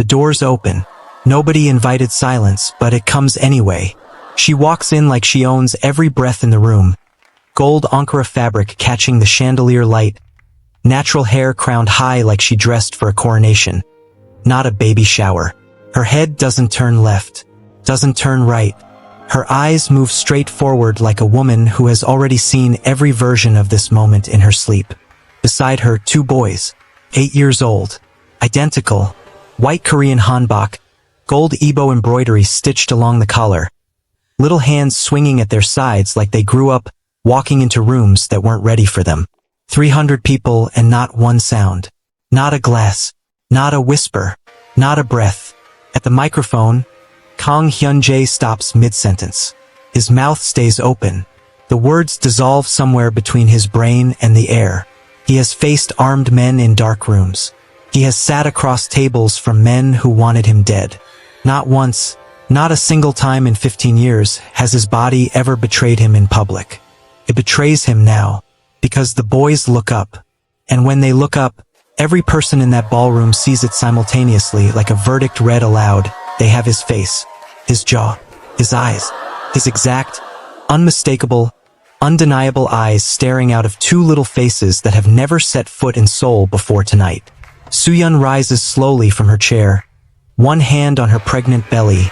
The doors open. Nobody invited silence, but it comes anyway. She walks in like she owns every breath in the room. Gold Ankara fabric catching the chandelier light. Natural hair crowned high like she dressed for a coronation. Not a baby shower. Her head doesn't turn left, doesn't turn right. Her eyes move straight forward like a woman who has already seen every version of this moment in her sleep. Beside her, 2 boys, 8 years old, identical, white Korean hanbok, gold Igbo embroidery stitched along the collar. Little hands swinging at their sides like they grew up walking into rooms that weren't ready for them. 300 people and not one sound. Not a glass. Not a whisper. Not a breath. At the microphone, Kang Hyun-Jae stops mid-sentence. His mouth stays open. The words dissolve somewhere between his brain and the air. He has faced armed men in dark rooms. He has sat across tables from men who wanted him dead. Not once, not a single time in 15 years has his body ever betrayed him in public. It betrays him now, because the boys look up. And when they look up, every person in that ballroom sees it simultaneously like a verdict read aloud. They have his face, his jaw, his eyes, his exact, unmistakable, undeniable eyes staring out of 2 little faces that have never set foot in Seoul before tonight. Soo-yeon rises slowly from her chair, one hand on her pregnant belly,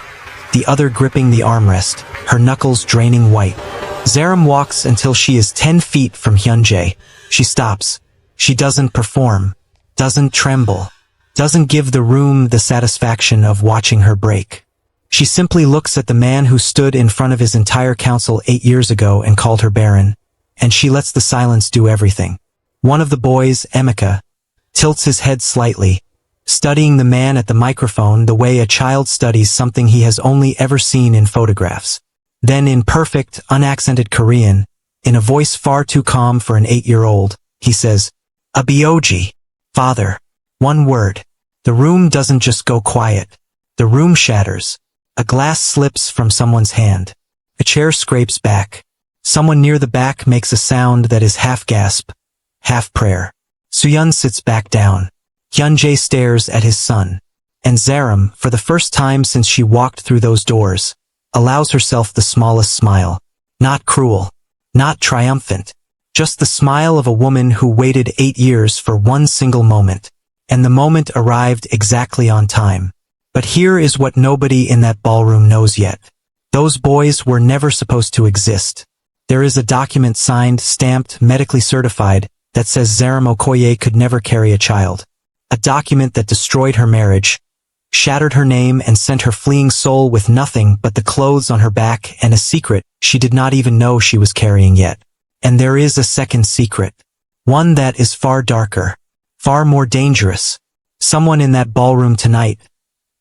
the other gripping the armrest, her knuckles draining white. Zaram walks until she is 10 feet from Hyun-Jae. She stops. She doesn't perform, doesn't tremble, doesn't give the room the satisfaction of watching her break. She simply looks at the man who stood in front of his entire council 8 years ago and called her Barren, and she lets the silence do everything. One of the boys, Emeka, tilts his head slightly, studying the man at the microphone the way a child studies something he has only ever seen in photographs. Then in perfect, unaccented Korean, in a voice far too calm for an 8-year-old, he says, "Abioji, father." One word. The room doesn't just go quiet. The room shatters. A glass slips from someone's hand. A chair scrapes back. Someone near the back makes a sound that is half gasp, half prayer. Soo-yeon sits back down. Hyun-Jae stares at his son. And Zaram, for the first time since she walked through those doors, allows herself the smallest smile. Not cruel. Not triumphant. Just the smile of a woman who waited 8 years for one single moment. And the moment arrived exactly on time. But here is what nobody in that ballroom knows yet. Those boys were never supposed to exist. There is a document signed, stamped, medically certified, that says Zaram Okoye could never carry a child. A document that destroyed her marriage, shattered her name and sent her fleeing soul with nothing but the clothes on her back and a secret she did not even know she was carrying yet. And there is a second secret. One that is far darker. Far more dangerous. Someone in that ballroom tonight,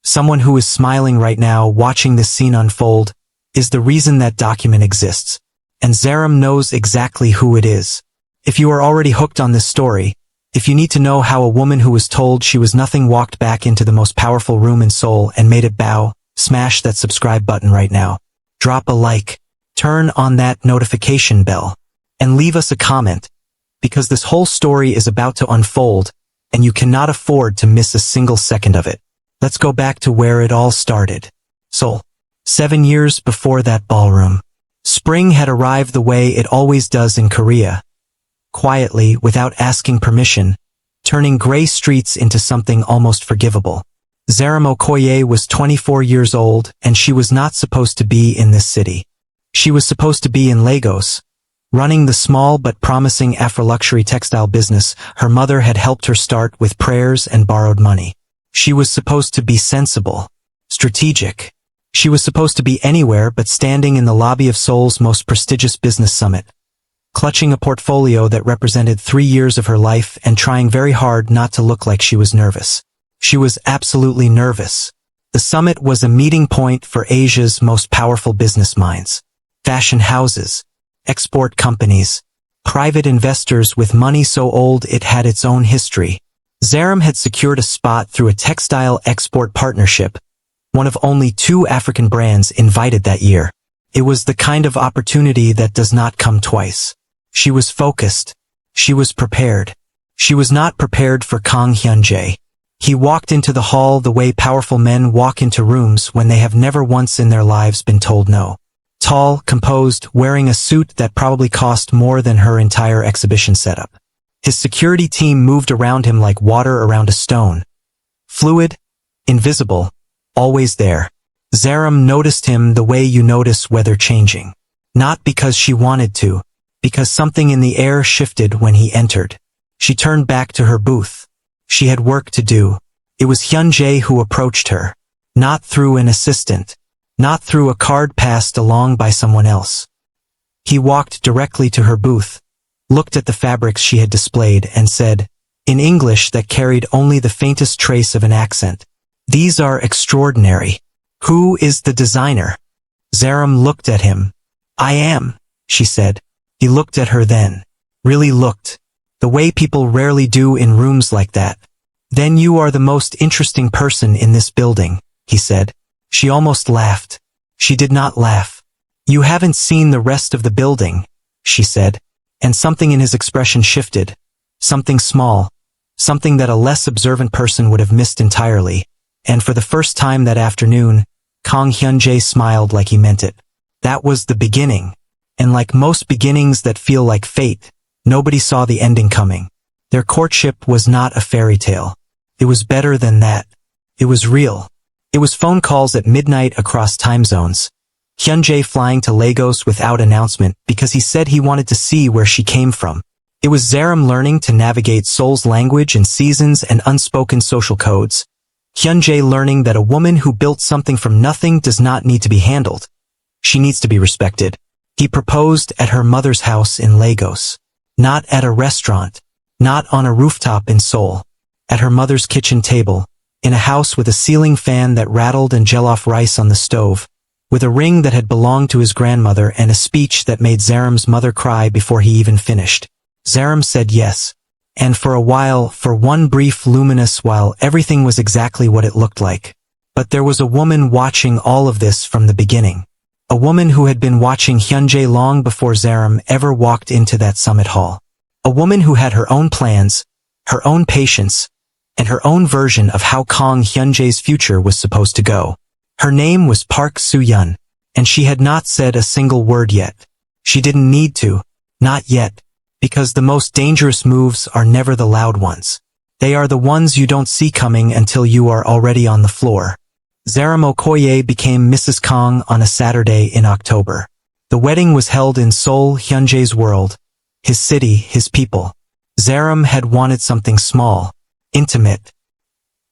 someone who is smiling right now watching this scene unfold, is the reason that document exists. And Zaram knows exactly who it is. If you are already hooked on this story, if you need to know how a woman who was told she was nothing walked back into the most powerful room in Seoul and made it bow, smash that subscribe button right now. Drop a like, turn on that notification bell, and leave us a comment. Because this whole story is about to unfold, and you cannot afford to miss a single second of it. Let's go back to where it all started. Seoul. 7 years before that ballroom. Spring had arrived the way it always does in Korea. Quietly, without asking permission, turning gray streets into something almost forgivable. Zaram Okoye was 24 years old, and she was not supposed to be in this city. She was supposed to be in Lagos, running the small but promising Afro-luxury textile business her mother had helped her start with prayers and borrowed money. She was supposed to be sensible, strategic. She was supposed to be anywhere but standing in the lobby of Seoul's most prestigious business summit, clutching a portfolio that represented 3 years of her life and trying very hard not to look like she was nervous. She was absolutely nervous. The summit was a meeting point for Asia's most powerful business minds. Fashion houses, export companies, private investors with money so old it had its own history. Zaram had secured a spot through a textile export partnership, one of only 2 African brands invited that year. It was the kind of opportunity that does not come twice. She was focused. She was prepared. She was not prepared for Kang Hyun-Jae. He walked into the hall the way powerful men walk into rooms when they have never once in their lives been told no. Tall, composed, wearing a suit that probably cost more than her entire exhibition setup. His security team moved around him like water around a stone. Fluid, invisible, always there. Zaram noticed him the way you notice weather changing. Not because she wanted to, because something in the air shifted when he entered. She turned back to her booth. She had work to do. It was Hyun-Jae who approached her. Not through an assistant. Not through a card passed along by someone else. He walked directly to her booth, looked at the fabrics she had displayed, and said, in English that carried only the faintest trace of an accent, "These are extraordinary. Who is the designer?" Zaram looked at him. "I am," she said. He looked at her then. Really looked. The way people rarely do in rooms like that. "Then you are the most interesting person in this building," he said. She almost laughed. She did not laugh. "You haven't seen the rest of the building," she said. And something in his expression shifted. Something small. Something that a less observant person would have missed entirely. And for the first time that afternoon, Kang Hyun-Jae smiled like he meant it. That was the beginning. And like most beginnings that feel like fate, nobody saw the ending coming. Their courtship was not a fairy tale. It was better than that. It was real. It was phone calls at midnight across time zones. Hyun-Jae flying to Lagos without announcement because he said he wanted to see where she came from. It was Zaram learning to navigate Seoul's language and seasons and unspoken social codes. Hyun-Jae learning that a woman who built something from nothing does not need to be handled. She needs to be respected. He proposed at her mother's house in Lagos. Not at a restaurant. Not on a rooftop in Seoul. At her mother's kitchen table. In a house with a ceiling fan that rattled and jollof rice on the stove. With a ring that had belonged to his grandmother and a speech that made Zaram's mother cry before he even finished. Zaram said yes. And for a while, for one brief luminous while, everything was exactly what it looked like. But there was a woman watching all of this from the beginning. A woman who had been watching Hyun-Jae long before Zaram ever walked into that summit hall. A woman who had her own plans, her own patience, and her own version of how Kang Hyun-Jae's future was supposed to go. Her name was Park Soo-yeon, and she had not said a single word yet. She didn't need to, not yet, because the most dangerous moves are never the loud ones. They are the ones you don't see coming until you are already on the floor. Zaram Okoye became Mrs. Kang on a Saturday in October. The wedding was held in Seoul, Hyun-Jae's world, his city, his people. Zaram had wanted something small, intimate.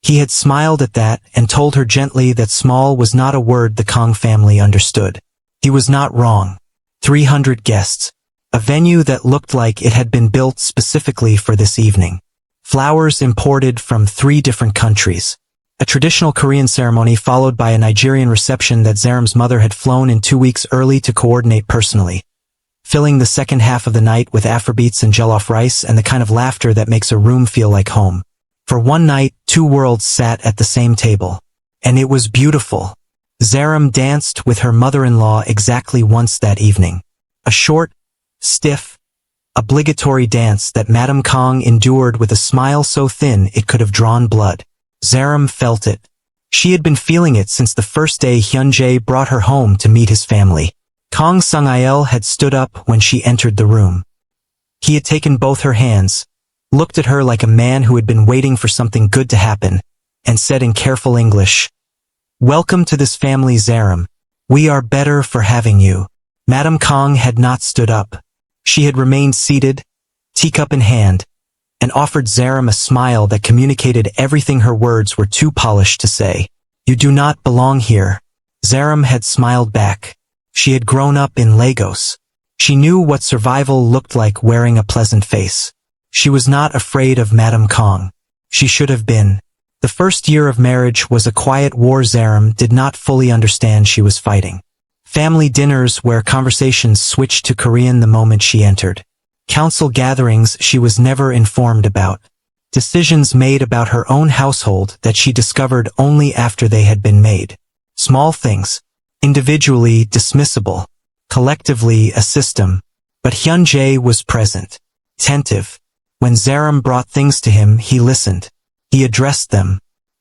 He had smiled at that and told her gently that small was not a word the Kang family understood. He was not wrong. 300 guests. A venue that looked like it had been built specifically for this evening. Flowers imported from 3 different countries. A traditional Korean ceremony followed by a Nigerian reception that Zaram's mother had flown in 2 weeks early to coordinate personally. Filling the second half of the night with Afrobeats and jollof rice and the kind of laughter that makes a room feel like home. For one night, 2 worlds sat at the same table. And it was beautiful. Zaram danced with her mother-in-law exactly once that evening. A short, stiff, obligatory dance that Madame Kang endured with a smile so thin it could have drawn blood. Zaram felt it. She had been feeling it since the first day Hyun-Jae brought her home to meet his family. Kang Sung-il had stood up when she entered the room. He had taken both her hands, looked at her like a man who had been waiting for something good to happen, and said in careful English, "Welcome to this family, Zaram. We are better for having you." Madame Kang had not stood up. She had remained seated, teacup in hand, and offered Zaram a smile that communicated everything her words were too polished to say. "You do not belong here." Zaram had smiled back. She had grown up in Lagos. She knew what survival looked like wearing a pleasant face. She was not afraid of Madame Kang. She should have been. The first year of marriage was a quiet war Zaram did not fully understand she was fighting. Family dinners where conversations switched to Korean the moment she entered. Council gatherings she was never informed about. Decisions made about her own household that she discovered only after they had been made. Small things. Individually dismissible. Collectively a system. But Hyun-Jae was present. Attentive. When Zaram brought things to him, he listened. He addressed them.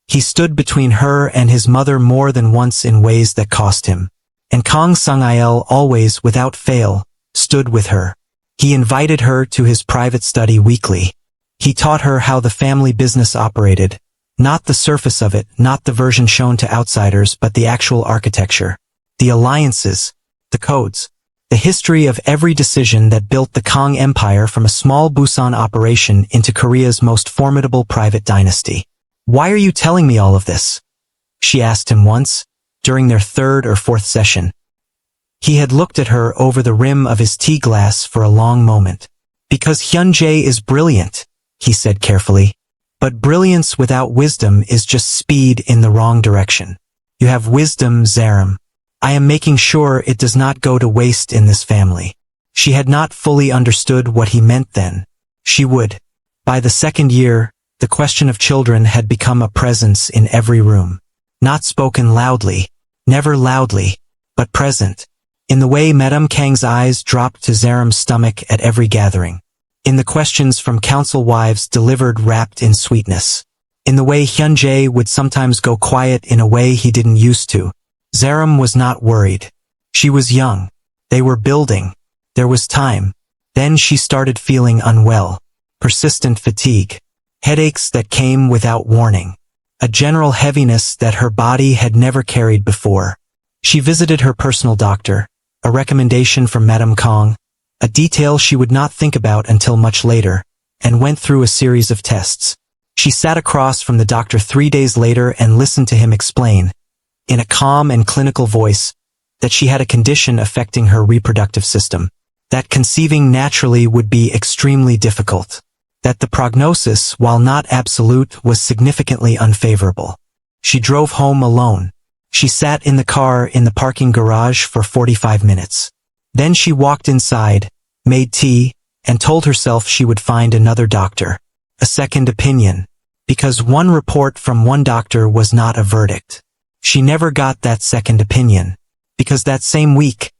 He stood between her and his mother more than once in ways that cost him. And Kang Hyun-Jae always, without fail, stood with her. He invited her to his private study weekly. He taught her how the family business operated, not the surface of it, not the version shown to outsiders, but the actual architecture, the alliances, the codes, the history of every decision that built the Kang Empire from a small Busan operation into Korea's most formidable private dynasty. "Why are you telling me all of this?" she asked him once, during their third or fourth session. He had looked at her over the rim of his tea glass for a long moment. "Because Hyun-Jae is brilliant," he said carefully. "But brilliance without wisdom is just speed in the wrong direction. You have wisdom, Zaram. I am making sure it does not go to waste in this family." She had not fully understood what he meant then. She would. By the second year, the question of children had become a presence in every room. Not spoken loudly, never loudly, but present. In the way Madame Kang's eyes dropped to Zaram's stomach at every gathering. In the questions from council wives delivered wrapped in sweetness. In the way Hyun-Jae would sometimes go quiet in a way he didn't used to. Zaram was not worried. She was young. They were building. There was time. Then she started feeling unwell. Persistent fatigue. Headaches that came without warning. A general heaviness that her body had never carried before. She visited her personal doctor, a recommendation from Madame Kang, a detail she would not think about until much later, and went through a series of tests. She sat across from the doctor 3 days later and listened to him explain, in a calm and clinical voice, that she had a condition affecting her reproductive system, that conceiving naturally would be extremely difficult, that the prognosis, while not absolute, was significantly unfavorable. She drove home alone. She sat in the car in the parking garage for 45 minutes. Then she walked inside, made tea, and told herself she would find another doctor, a second opinion, because one report from one doctor was not a verdict. She never got that second opinion, because that same week,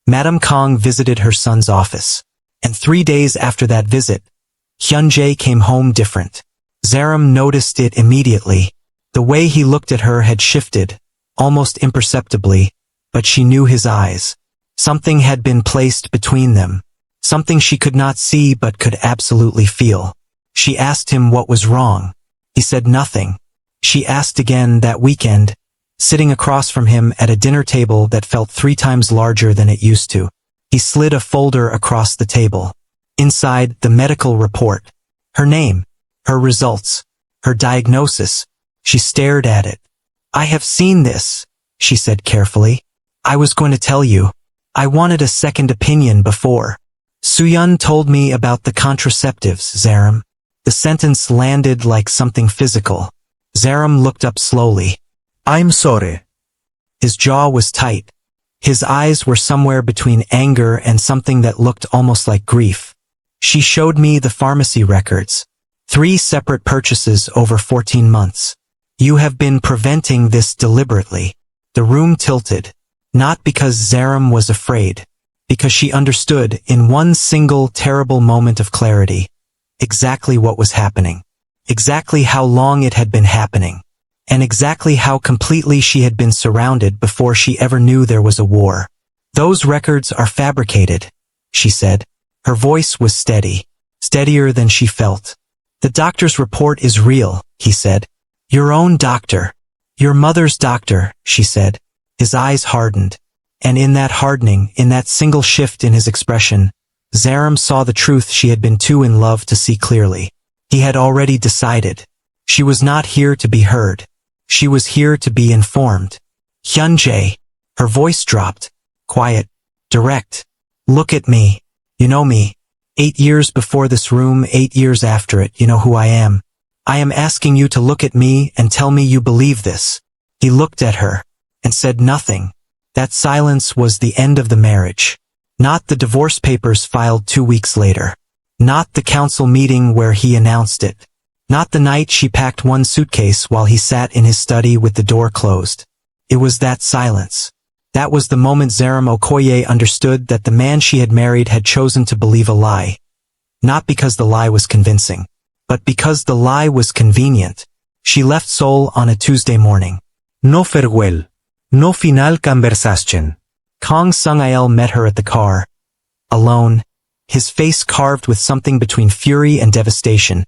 Madame Kang visited her son's office, and 3 days after that visit, Hyun-Jae came home different. Zaram noticed it immediately. The way he looked at her had shifted, almost imperceptibly, but she knew his eyes. Something had been placed between them. Something she could not see but could absolutely feel. She asked him what was wrong. He said nothing. She asked again that weekend, sitting across from him at a dinner table that felt 3 times larger than it used to. He slid a folder across the table. Inside, the medical report. Her name, her results, her diagnosis. She stared at it. "I have seen this," she said carefully. "I was going to tell you. I wanted a second opinion before. Suyun told me about the contraceptives, Zaram." The sentence landed like something physical. Zaram looked up slowly. "I'm sorry." His jaw was tight. His eyes were somewhere between anger and something that looked almost like grief. "She showed me the pharmacy records. 3 separate purchases over 14 months. You have been preventing this deliberately." The room tilted. Not because Zaram was afraid. Because she understood, in one single terrible moment of clarity, exactly what was happening. Exactly how long it had been happening. And exactly how completely she had been surrounded before she ever knew there was a war. "Those records are fabricated," she said. Her voice was steady. Steadier than she felt. "The doctor's report is real," he said. "Your own doctor. Your mother's doctor," she said. His eyes hardened. And in that hardening, in that single shift in his expression, Zaram saw the truth she had been too in love to see clearly. He had already decided. She was not here to be heard. She was here to be informed. "Hyun-Jae." Her voice dropped. Quiet. Direct. "Look at me. You know me. 8 years before this room, 8 years after it, you know who I am. I am asking you to look at me and tell me you believe this." He looked at her and said nothing. That silence was the end of the marriage. Not the divorce papers filed 2 weeks later. Not the council meeting where he announced it. Not the night she packed one suitcase while he sat in his study with the door closed. It was that silence. That was the moment Zaram Okoye understood that the man she had married had chosen to believe a lie. Not because the lie was convincing, but because the lie was convenient. She left Seoul on a Tuesday morning. No farewell. No final conversation. Kang Hyun-Jae met her at the car. Alone, his face carved with something between fury and devastation,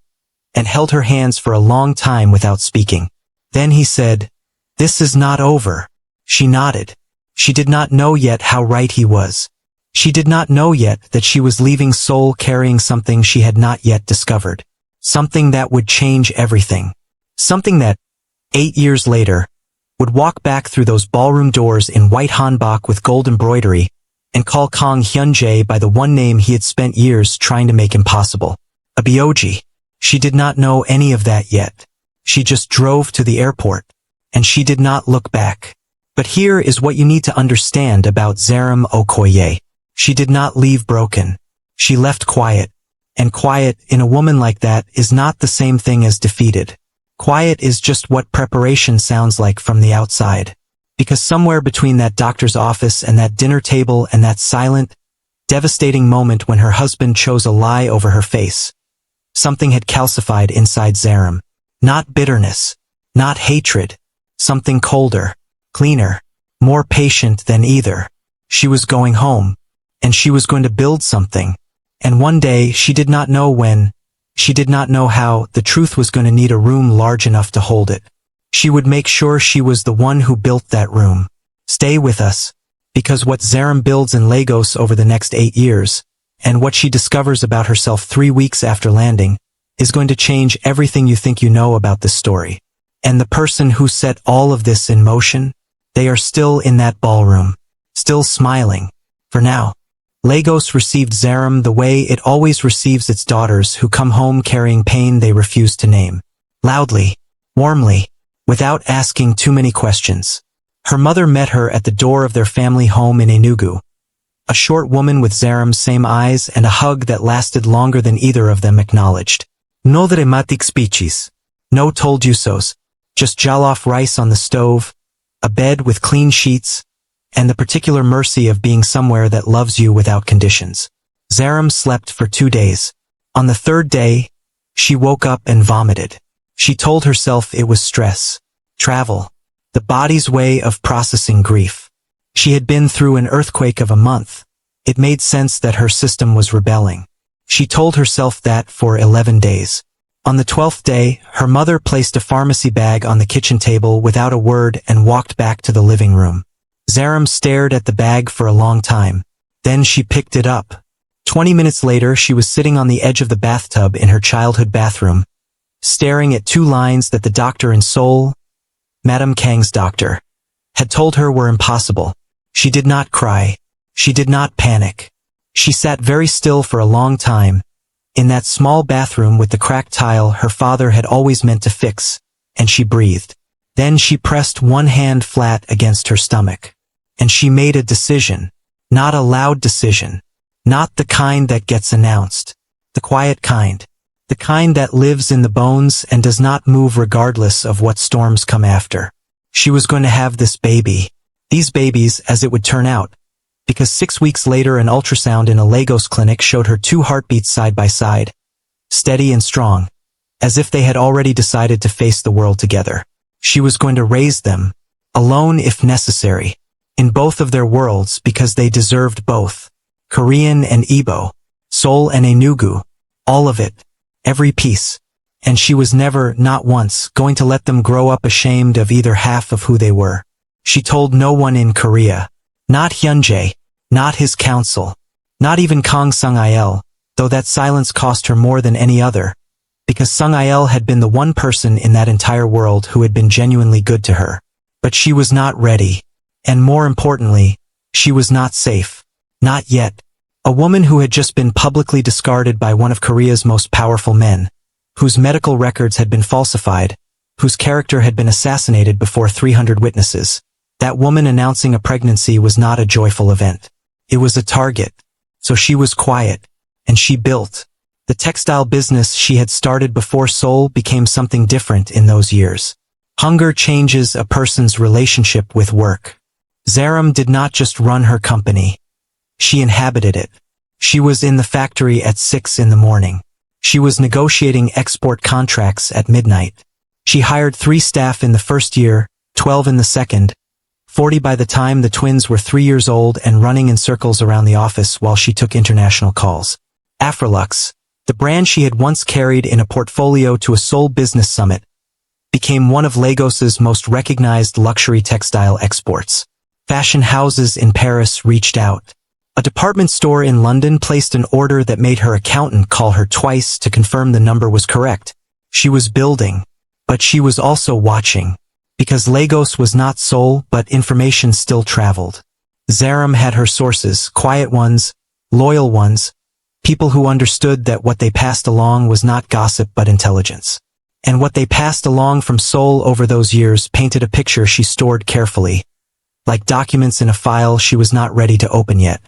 and held her hands for a long time without speaking. Then he said, "This is not over." She nodded. She did not know yet how right he was. She did not know yet that she was leaving Seoul carrying something she had not yet discovered. Something that would change everything. Something that, 8 years later, would walk back through those ballroom doors in white hanbok with gold embroidery and call Kang Hyun-Jae by the one name he had spent years trying to make impossible. A Byoji. She did not know any of that yet. She just drove to the airport, and she did not look back. But here is what you need to understand about Zaram Okoye. She did not leave broken. She left quiet. And quiet, in a woman like that, is not the same thing as defeated. Quiet is just what preparation sounds like from the outside. Because somewhere between that doctor's office and that dinner table and that silent, devastating moment when her husband chose a lie over her face, something had calcified inside Zaram. Not bitterness. Not hatred. Something colder. Cleaner. More patient than either. She was going home. And she was going to build something. And one day, she did not know when, she did not know how, the truth was going to need a room large enough to hold it. She would make sure she was the one who built that room. Stay with us. Because what Zaram builds in Lagos over the next 8 years, and what she discovers about herself 3 weeks after landing, is going to change everything you think you know about this story. And the person who set all of this in motion, they are still in that ballroom. Still smiling. For now. Lagos received Zaram the way it always receives its daughters who come home carrying pain they refuse to name. Loudly, warmly, without asking too many questions. Her mother met her at the door of their family home in Enugu. A short woman with Zaram's same eyes and a hug that lasted longer than either of them acknowledged. No dramatic speeches. No told you so's. Just jollof rice on the stove, a bed with clean sheets, and the particular mercy of being somewhere that loves you without conditions. Zaram slept for 2 days. On the 3rd day, she woke up and vomited. She told herself it was stress. Travel. The body's way of processing grief. She had been through an earthquake of a month. It made sense that her system was rebelling. She told herself that for 11 days. On the 12th day, her mother placed a pharmacy bag on the kitchen table without a word and walked back to the living room. Zaram stared at the bag for a long time. Then she picked it up. 20 minutes later, she was sitting on the edge of the bathtub in her childhood bathroom, staring at 2 lines that the doctor in Seoul, Madame Kang's doctor, had told her were impossible. She did not cry. She did not panic. She sat very still for a long time, in that small bathroom with the cracked tile her father had always meant to fix, and she breathed. Then she pressed one hand flat against her stomach. And she made a decision. Not a loud decision. Not the kind that gets announced. The quiet kind. The kind that lives in the bones and does not move regardless of what storms come after. She was going to have this baby. These babies, as it would turn out. Because 6 weeks later an ultrasound in a Lagos clinic showed her 2 heartbeats side by side. Steady and strong. As if they had already decided to face the world together. She was going to raise them. Alone if necessary. In both of their worlds because they deserved both. Korean and Igbo. Seoul and Enugu. All of it. Every piece. And she was never, not once, going to let them grow up ashamed of either half of who they were. She told no one in Korea. Not Hyun-Jae. Not his counsel. Not even Kang Hyun-Jae, though that silence cost her more than any other. Because Hyun-Jae had been the one person in that entire world who had been genuinely good to her. But she was not ready. And more importantly, she was not safe. Not yet. A woman who had just been publicly discarded by one of Korea's most powerful men, whose medical records had been falsified, whose character had been assassinated before 300 witnesses. That woman announcing a pregnancy was not a joyful event. It was a target. So she was quiet. And she built. The textile business she had started before Seoul became something different in those years. Hunger changes a person's relationship with work. Zaram did not just run her company. She inhabited it. She was in the factory at 6 in the morning. She was negotiating export contracts at midnight. She hired 3 staff in the first year, 12 in the second, 40 by the time the twins were 3 years old and running in circles around the office while she took international calls. Afrolux, the brand she had once carried in a portfolio to a Seoul business summit, became one of Lagos's most recognized luxury textile exports. Fashion houses in Paris reached out. A department store in London placed an order that made her accountant call her twice to confirm the number was correct. She was building, but she was also watching. Because Lagos was not Seoul, but information still traveled. Zaram had her sources, quiet ones, loyal ones, people who understood that what they passed along was not gossip but intelligence. And what they passed along from Seoul over those years painted a picture she stored carefully, like documents in a file she was not ready to open yet.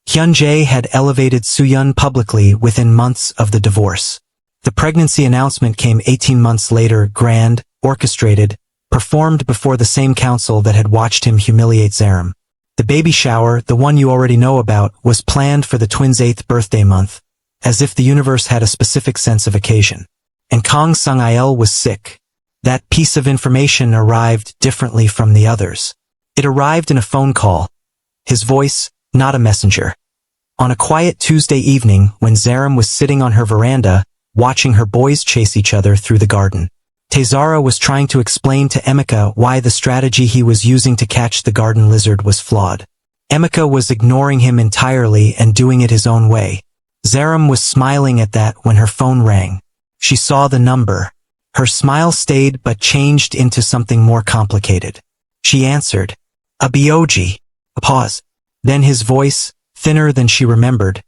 Hyun-Jae had elevated Soo-yeon publicly within months of the divorce. The pregnancy announcement came 18 months later, grand, orchestrated, performed before the same council that had watched him humiliate Zaram. The baby shower, the one you already know about, was planned for the twins' 8th birthday month, as if the universe had a specific sense of occasion. And Kang Hyun-Jae was sick. That piece of information arrived differently from the others. It arrived in a phone call. His voice, not a messenger. On a quiet Tuesday evening, when Zaram was sitting on her veranda, watching her boys chase each other through the garden. Taizara was trying to explain to Emeka why the strategy he was using to catch the garden lizard was flawed. Emeka was ignoring him entirely and doing it his own way. Zaram was smiling at that when her phone rang. She saw the number. Her smile stayed but changed into something more complicated. She answered. Abioji. A pause. Then his voice, thinner than she remembered,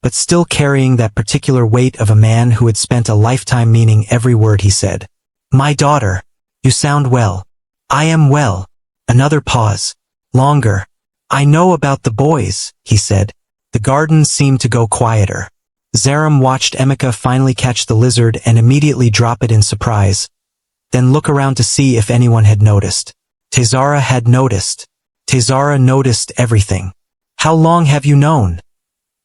but still carrying that particular weight of a man who had spent a lifetime meaning every word he said. My daughter. You sound well. I am well. Another pause. Longer. I know about the boys, he said. The garden seemed to go quieter. Zaram watched Emeka finally catch the lizard and immediately drop it in surprise, then look around to see if anyone had noticed. Taizara had noticed. Taizara noticed everything. How long have you known?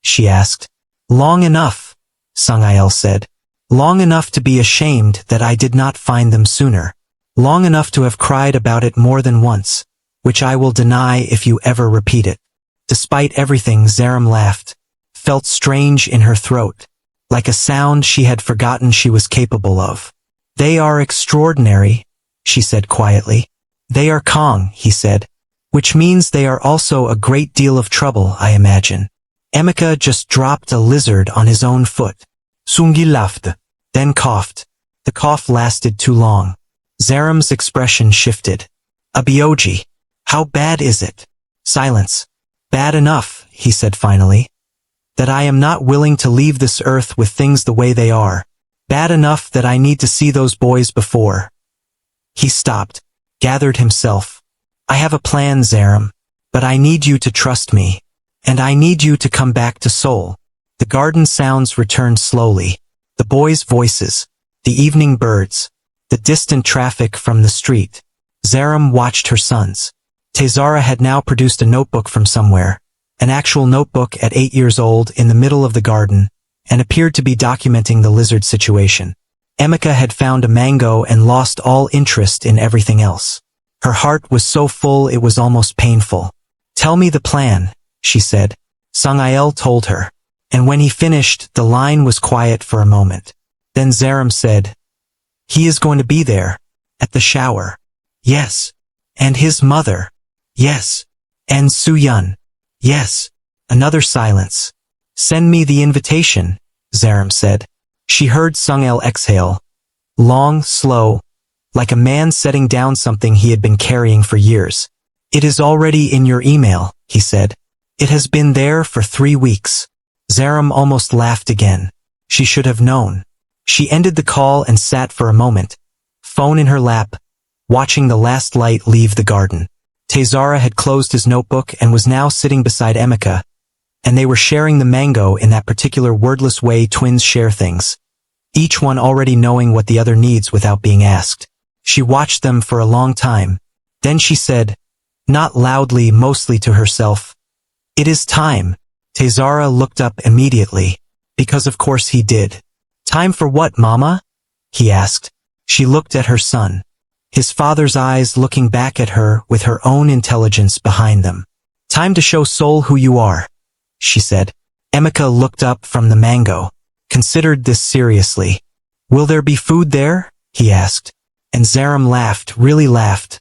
She asked. Long enough, Sung-il said. Long enough to be ashamed that I did not find them sooner. Long enough to have cried about it more than once, which I will deny if you ever repeat it. Despite everything, Zaram laughed. Felt strange in her throat, like a sound she had forgotten she was capable of. They are extraordinary, she said quietly. They are Kang, he said, which means they are also a great deal of trouble, I imagine. Emeka just dropped a lizard on his own foot. Sungi laughed, then coughed. The cough lasted too long. Zaram's expression shifted. Abioji, how bad is it? Silence. Bad enough, he said finally. That I am not willing to leave this earth with things the way they are. Bad enough that I need to see those boys before. He stopped, gathered himself. I have a plan, Zaram, but I need you to trust me. And I need you to come back to Seoul. The garden sounds returned slowly. The boys' voices, the evening birds, the distant traffic from the street. Zaram watched her sons. Taizara had now produced a notebook from somewhere. An actual notebook at 8 years old in the middle of the garden, and appeared to be documenting the lizard situation. Emeka had found a mango and lost all interest in everything else. Her heart was so full it was almost painful. Tell me the plan, she said. Sung-il told her. And when he finished, the line was quiet for a moment. Then Zaram said, he is going to be there, at the shower. Yes. And his mother. Yes. And Soo-yeon. Yes. Another silence. Send me the invitation, Zaram said. She heard Sung-il exhale. Long, slow, like a man setting down something he had been carrying for years. It is already in your email, he said. It has been there for 3 weeks. Zaram almost laughed again. She should have known. She ended the call and sat for a moment, phone in her lap, watching the last light leave the garden. Taizara had closed his notebook and was now sitting beside Emeka, and they were sharing the mango in that particular wordless way twins share things, each one already knowing what the other needs without being asked. She watched them for a long time. Then she said, not loudly, mostly to herself, it is time. Taizara looked up immediately, because of course he did. Time for what, Mama? He asked. She looked at her son. His father's eyes looking back at her with her own intelligence behind them. "Time to show Seoul who you are," she said. Emeka looked up from the mango, considered this seriously. "Will there be food there?" he asked. And Zaram laughed, really laughed,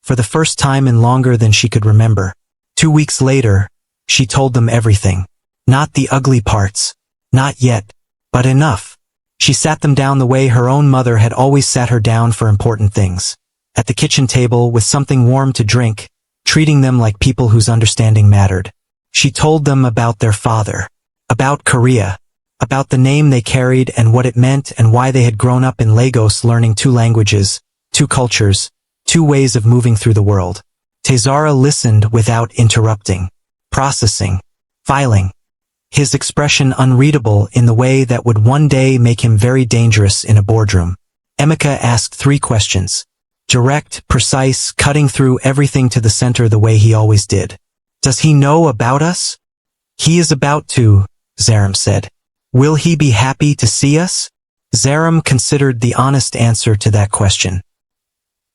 for the first time in longer than she could remember. 2 weeks later, she told them everything. Not the ugly parts. Not yet. But enough. She sat them down the way her own mother had always sat her down for important things. At the kitchen table with something warm to drink, treating them like people whose understanding mattered. She told them about their father. About Korea. About the name they carried and what it meant and why they had grown up in Lagos learning 2 languages, 2 cultures, 2 ways of moving through the world. Zara listened without interrupting, processing, filing. His expression unreadable in the way that would one day make him very dangerous in a boardroom. Emeka asked 3 questions. Direct, precise, cutting through everything to the center the way he always did. "Does he know about us?" "He is about to," Zaram said. "Will he be happy to see us?" Zaram considered the honest answer to that question.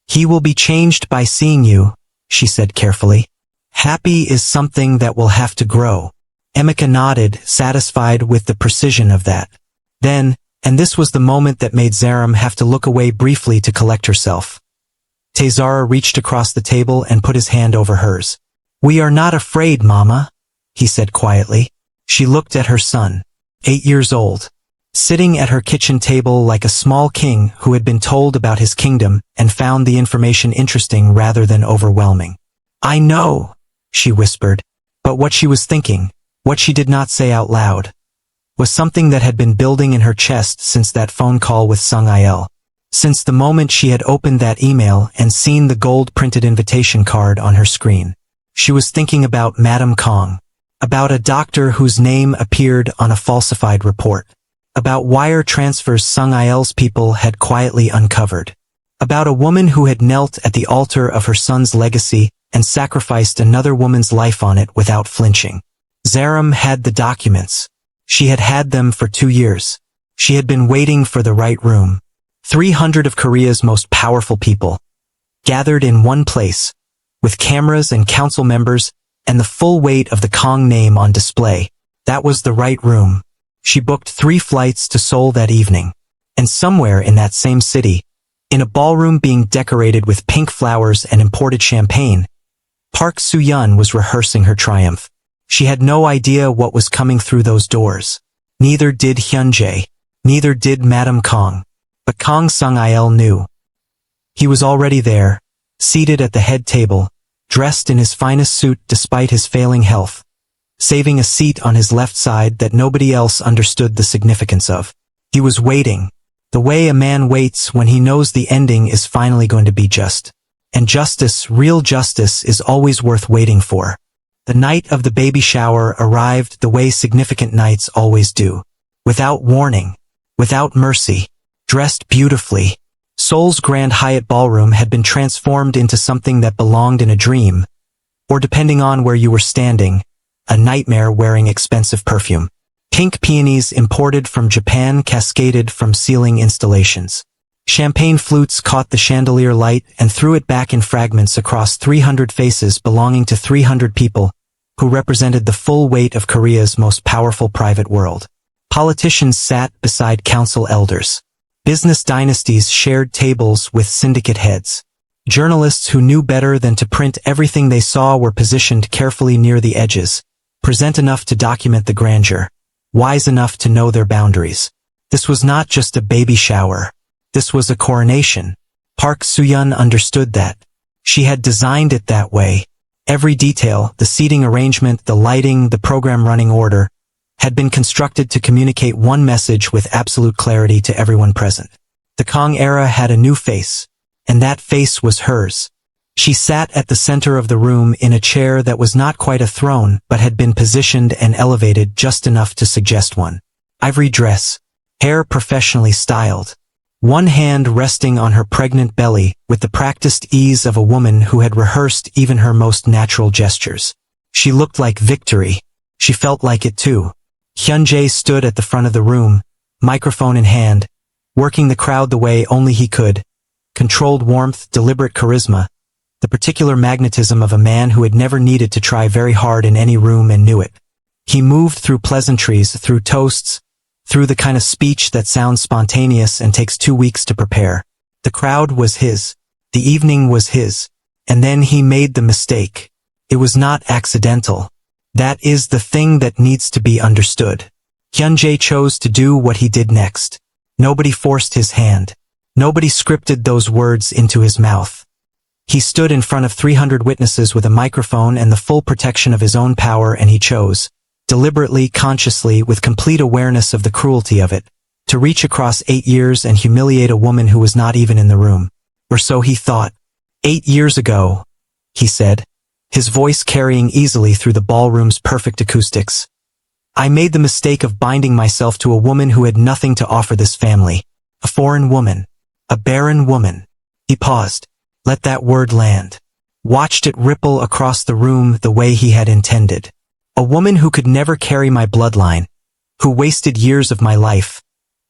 "He will be changed by seeing you," she said carefully. "Happy is something that will have to grow." Emeka nodded, satisfied with the precision of that. Then, and this was the moment that made Zaram have to look away briefly to collect herself. Zara reached across the table and put his hand over hers. "We are not afraid, Mama," he said quietly. She looked at her son, 8 years old, sitting at her kitchen table like a small king who had been told about his kingdom and found the information interesting rather than overwhelming. "I know," she whispered, but what she was thinking, what she did not say out loud, was something that had been building in her chest since that phone call with Sung Il. Since the moment she had opened that email and seen the gold-printed invitation card on her screen. She was thinking about Madame Kang, about a doctor whose name appeared on a falsified report, about wire transfers Sung Il's people had quietly uncovered, about a woman who had knelt at the altar of her son's legacy and sacrificed another woman's life on it without flinching. Zaram had the documents. She had had them for 2 years. She had been waiting for the right room. 300 of Korea's most powerful people, gathered in one place, with cameras and council members and the full weight of the Kang name on display. That was the right room. She booked 3 flights to Seoul that evening. And somewhere in that same city, in a ballroom being decorated with pink flowers and imported champagne, Park Soo-yeon was rehearsing her triumph. She had no idea what was coming through those doors. Neither did Hyun-Jae. Neither did Madame Kang. But Kang Sung-il knew. He was already there, seated at the head table, dressed in his finest suit despite his failing health, saving a seat on his left side that nobody else understood the significance of. He was waiting, the way a man waits when he knows the ending is finally going to be just. And justice, real justice, is always worth waiting for. The night of the baby shower arrived the way significant nights always do. Without warning. Without mercy. Dressed beautifully. Seoul's Grand Hyatt Ballroom had been transformed into something that belonged in a dream. Or depending on where you were standing, a nightmare wearing expensive perfume. Pink peonies imported from Japan cascaded from ceiling installations. Champagne flutes caught the chandelier light and threw it back in fragments across 300 faces belonging to 300 people, who represented the full weight of Korea's most powerful private world. Politicians sat beside council elders. Business dynasties shared tables with syndicate heads. Journalists who knew better than to print everything they saw were positioned carefully near the edges, present enough to document the grandeur, wise enough to know their boundaries. This was not just a baby shower. This was a coronation. Park Soo-yeon understood that. She had designed it that way. Every detail, the seating arrangement, the lighting, the program running order, had been constructed to communicate one message with absolute clarity to everyone present. The Kang era had a new face, and that face was hers. She sat at the center of the room in a chair that was not quite a throne but had been positioned and elevated just enough to suggest one. Ivory dress, hair professionally styled. One hand resting on her pregnant belly with the practiced ease of a woman who had rehearsed even her most natural gestures. She looked like victory. She felt like it too. Hyun-Jae stood at the front of the room, microphone in hand, working the crowd the way only he could, controlled warmth, deliberate charisma, the particular magnetism of a man who had never needed to try very hard in any room and knew it. He moved through pleasantries, through toasts, through the kind of speech that sounds spontaneous and takes 2 weeks to prepare. The crowd was his. The evening was his. And then he made the mistake. It was not accidental. That is the thing that needs to be understood. Hyun-Jae chose to do what he did next. Nobody forced his hand. Nobody scripted those words into his mouth. He stood in front of 300 witnesses with a microphone and the full protection of his own power, and he chose, deliberately, consciously, with complete awareness of the cruelty of it, to reach across 8 years and humiliate a woman who was not even in the room. Or so he thought. 8 years ago, he said, his voice carrying easily through the ballroom's perfect acoustics. I made the mistake of binding myself to a woman who had nothing to offer this family. A foreign woman. A barren woman. He paused. Let that word land. Watched it ripple across the room the way he had intended. A woman who could never carry my bloodline, who wasted years of my life,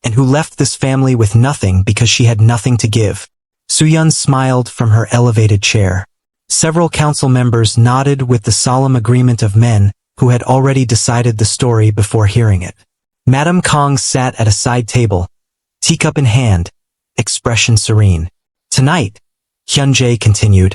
and who left this family with nothing because she had nothing to give. Soo-yeon smiled from her elevated chair. Several council members nodded with the solemn agreement of men who had already decided the story before hearing it. Madame Kang sat at a side table, teacup in hand, expression serene. Tonight, Hyun-Jae continued,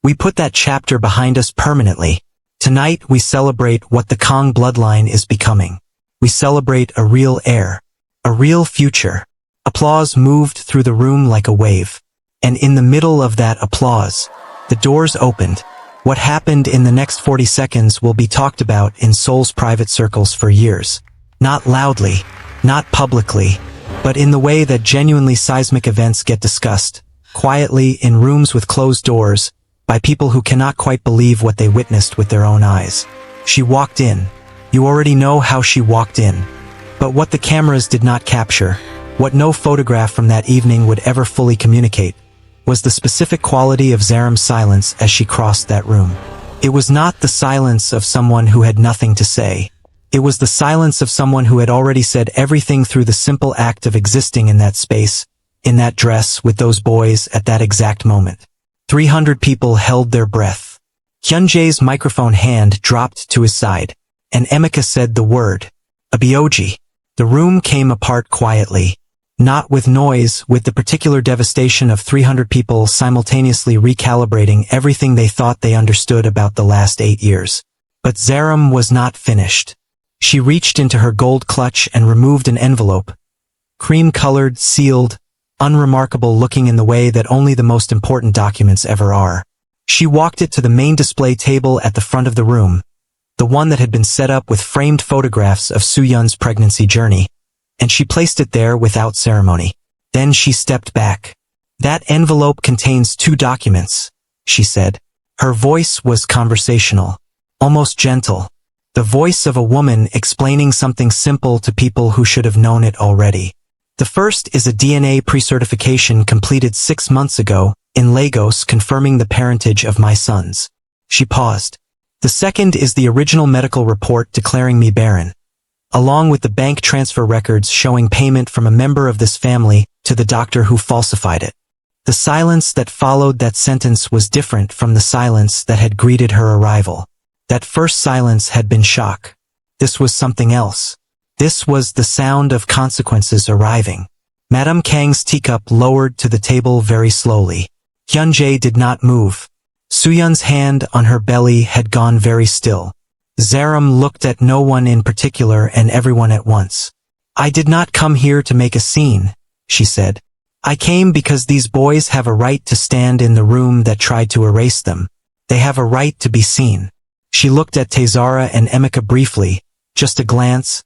we put that chapter behind us permanently. Tonight we celebrate what the Kang bloodline is becoming. We celebrate a real heir, a real future. Applause moved through the room like a wave. And in the middle of that applause, the doors opened. What happened in the next 40 seconds will be talked about in Seoul's private circles for years. Not loudly, not publicly, but in the way that genuinely seismic events get discussed, quietly in rooms with closed doors, by people who cannot quite believe what they witnessed with their own eyes. She walked in. You already know how she walked in. But what the cameras did not capture, what no photograph from that evening would ever fully communicate, was the specific quality of Zaram's silence as she crossed that room. It was not the silence of someone who had nothing to say. It was the silence of someone who had already said everything through the simple act of existing in that space, in that dress with those boys at that exact moment. 300 people held their breath. Hyun-Jae's microphone hand dropped to his side, and Emeka said the word, Abioji. The room came apart quietly. Not with noise, with the particular devastation of 300 people simultaneously recalibrating everything they thought they understood about the last 8 years. But Zaram was not finished. She reached into her gold clutch and removed an envelope. Cream-colored, sealed, unremarkable looking in the way that only the most important documents ever are. She walked it to the main display table at the front of the room, the one that had been set up with framed photographs of Soo-yeon's pregnancy journey, and she placed it there without ceremony. Then she stepped back. That envelope contains 2 documents, she said. Her voice was conversational, almost gentle. The voice of a woman explaining something simple to people who should have known it already. The first is a DNA pre-certification completed 6 months ago in Lagos confirming the parentage of my sons. She paused. The second is the original medical report declaring me barren, along with the bank transfer records showing payment from a member of this family to the doctor who falsified it. The silence that followed that sentence was different from the silence that had greeted her arrival. That first silence had been shock. This was something else. This was the sound of consequences arriving. Madame Kang's teacup lowered to the table very slowly. Hyun-Jae did not move. Soo-yeon's hand on her belly had gone very still. Zaram looked at no one in particular and everyone at once. I did not come here to make a scene, she said. I came because these boys have a right to stand in the room that tried to erase them. They have a right to be seen. She looked at Taezara and Emeka briefly, just a glance,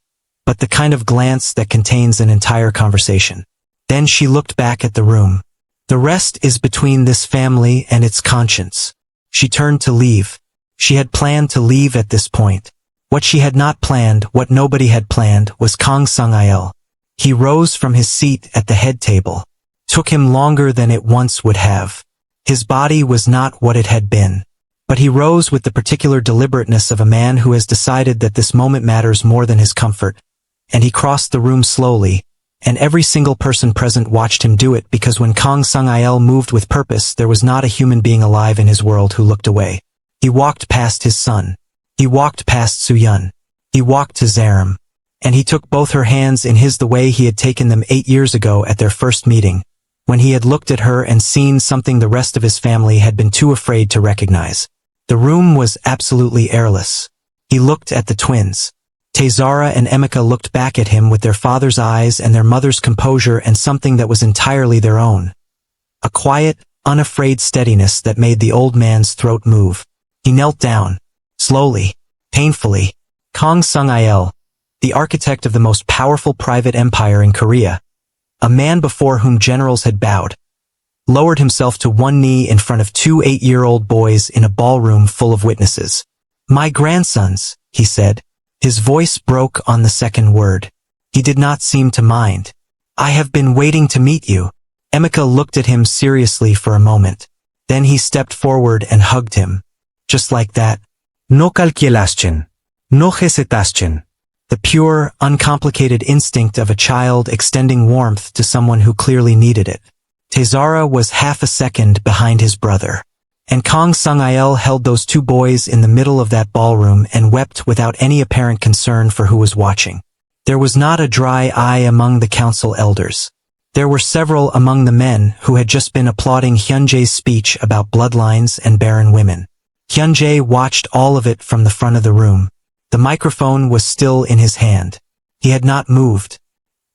but the kind of glance that contains an entire conversation. Then she looked back at the room. The rest is between this family and its conscience. She turned to leave. She had planned to leave at this point. What she had not planned, what nobody had planned, was Kang Sung-il. He rose from his seat at the head table. Took him longer than it once would have. His body was not what it had been. But he rose with the particular deliberateness of a man who has decided that this moment matters more than his comfort, and he crossed the room slowly, and every single person present watched him do it because when Kang Hyun-Jae moved with purpose there was not a human being alive in his world who looked away. He walked past his son. He walked past Soo-yeon. He walked to Zaram. And he took both her hands in his the way he had taken them 8 years ago at their first meeting, when he had looked at her and seen something the rest of his family had been too afraid to recognize. The room was absolutely airless. He looked at the twins. Zara and Emeka looked back at him with their father's eyes and their mother's composure and something that was entirely their own. A quiet, unafraid steadiness that made the old man's throat move. He knelt down. Slowly. Painfully. Kang Hyun-Jae, the architect of the most powerful private empire in Korea, a man before whom generals had bowed, lowered himself to one knee in front of 2 8-year-old boys in a ballroom full of witnesses. "My grandsons," he said. His voice broke on the second word. He did not seem to mind. "I have been waiting to meet you." Emeka looked at him seriously for a moment. Then he stepped forward and hugged him. Just like that. "No calculaste. No hesitaste." The pure, uncomplicated instinct of a child extending warmth to someone who clearly needed it. Zara was half a second behind his brother. And Kang Hyun-Jae held those 2 boys in the middle of that ballroom and wept without any apparent concern for who was watching. There was not a dry eye among the council elders. There were several among the men who had just been applauding Hyun-Jae's speech about bloodlines and barren women. Hyun-Jae watched all of it from the front of the room. The microphone was still in his hand. He had not moved.